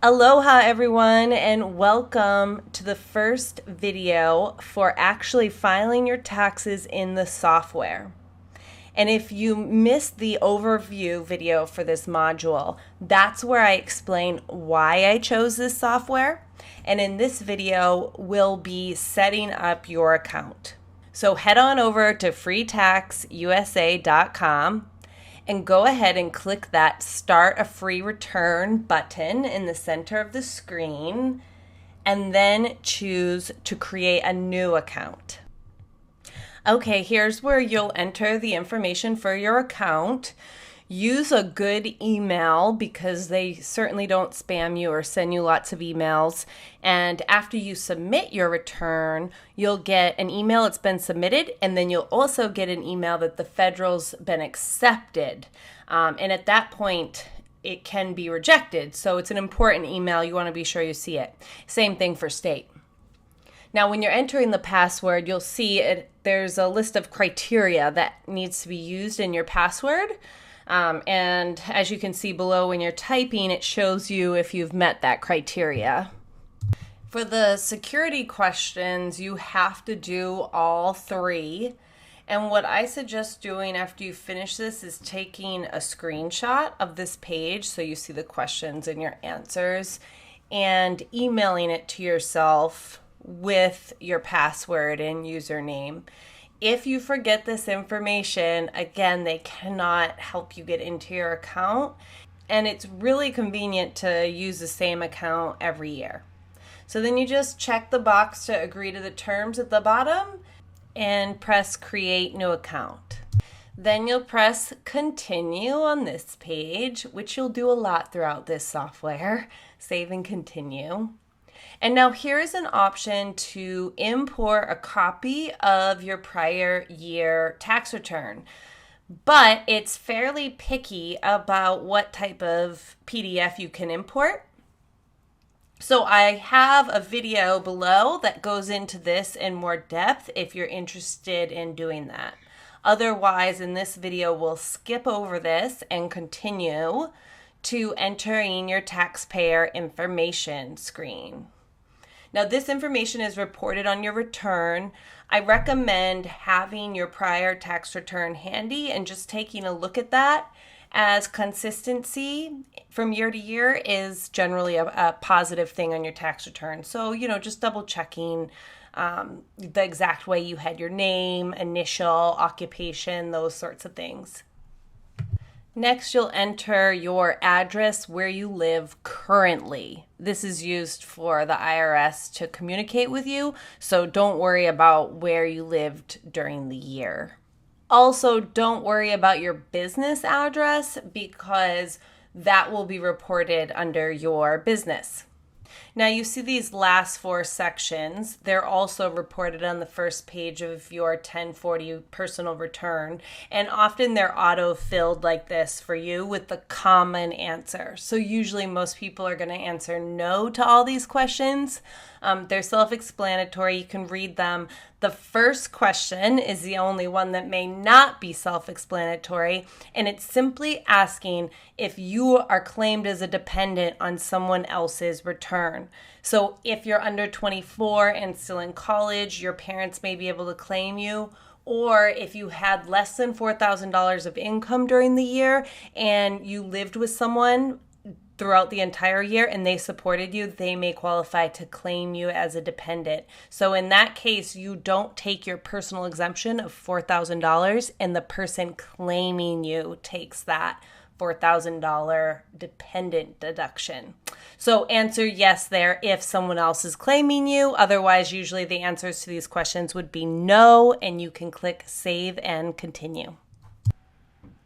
Aloha everyone, and welcome to the first video for actually filing your taxes in the software. And if you missed the overview video for this module, that's where I explain why I chose this software. And in this video, we'll be setting up your account. So head on over to freetaxusa.com and go ahead and click that Start a Free Return button in the center of the screen, and then choose to create a new account. Okay, here's where you'll enter the information for your account. Use a good email because they certainly don't spam you or send you lots of emails. And after you submit your return, you'll get an email it's been submitted, and then you'll also get an email that the federal's been accepted. And at that point, it can be rejected. So it's an important email. You want to be sure you see it. Same thing for state. Now, when you're entering the password, you'll see there's a list of criteria that needs to be used in your password. And as you can see below, when you're typing, it shows you if you've met that criteria. For the security questions, you have to do all three. And what I suggest doing after you finish this is taking a screenshot of this page so you see the questions and your answers, and emailing it to yourself with your password and username. If you forget this information, again, they cannot help you get into your account, and it's really convenient to use the same account every year. So then you just check the box to agree to the terms at the bottom and press Create New Account. Then you'll press Continue on this page, which you'll do a lot throughout this software. Save and continue. And now here's an option to import a copy of your prior year tax return, but it's fairly picky about what type of PDF you can import. So I have a video below that goes into this in more depth if you're interested in doing that. Otherwise, in this video, we'll skip over this and continue to entering your taxpayer information screen. Now, this information is reported on your return. I recommend having your prior tax return handy and just taking a look at that, as consistency from year to year is generally a positive thing on your tax return. So, just double checking the exact way you had your name, initial, occupation, those sorts of things. Next, you'll enter your address where you live currently. This is used for the IRS to communicate with you, so don't worry about where you lived during the year. Also, don't worry about your business address because that will be reported under your business. Now you see these last four sections. They're also reported on the first page of your 1040 personal return, and often they're auto-filled like this for you with the common answer. So usually most people are going to answer no to all these questions. They're self-explanatory. You can read them. The first question is the only one that may not be self-explanatory, and it's simply asking if you are claimed as a dependent on someone else's return. So if you're under 24 and still in college, your parents may be able to claim you. Or if you had less than $4,000 of income during the year and you lived with someone throughout the entire year and they supported you, they may qualify to claim you as a dependent. So in that case, you don't take your personal exemption of $4,000 and the person claiming you takes that $4,000 dependent deduction. So answer yes there if someone else is claiming you. Otherwise, usually the answers to these questions would be no, and you can click Save and Continue.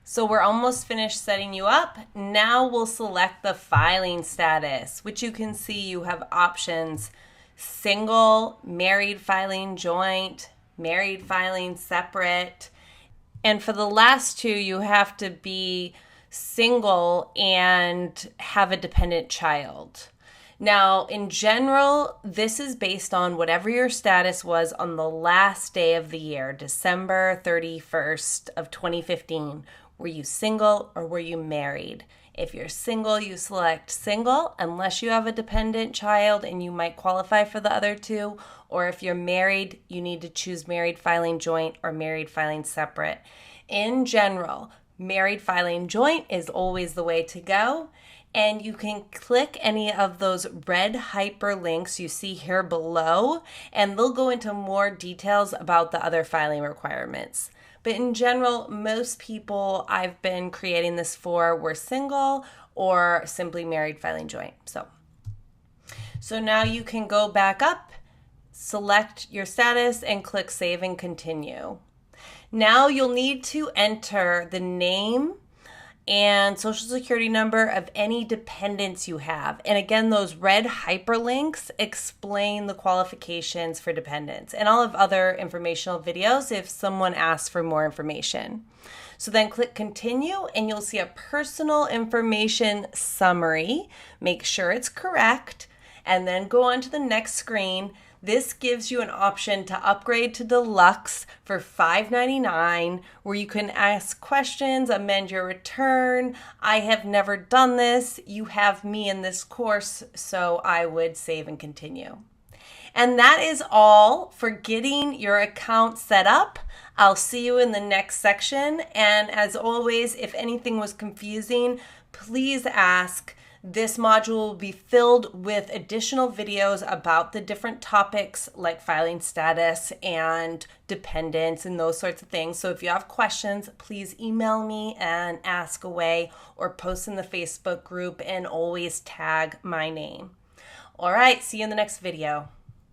So we're almost finished setting you up. Now we'll select the filing status, which you can see you have options: single, married filing joint, married filing separate. And for the last two, you have to be single and have a dependent child. Now, in general, this is based on whatever your status was on the last day of the year, December 31st of 2015. Were you single or were you married? If you're single, you select single unless you have a dependent child and you might qualify for the other two. Or if you're married, you need to choose married filing joint or married filing separate. In general, married filing joint is always the way to go. And you can click any of those red hyperlinks you see here below, and they'll go into more details about the other filing requirements. But in general, most people I've been creating this for were single or simply married filing joint. So now you can go back up, select your status, and click Save and Continue. Now you'll need to enter the name and social security number of any dependents you have. And again, those red hyperlinks explain the qualifications for dependents. And I'll have other informational videos if someone asks for more information. So then click Continue and you'll see a personal information summary. Make sure it's correct and then go on to the next screen. This gives you an option to upgrade to Deluxe for $5.99, where you can ask questions, amend your return. I have never done this. You have me in this course, so I would save and continue. And that is all for getting your account set up. I'll see you in the next section. And as always, if anything was confusing, please ask. This module will be filled with additional videos about the different topics like filing status and dependents and those sorts of things. So if you have questions, please email me and ask away or post in the Facebook group and always tag my name. All right, see you in the next video.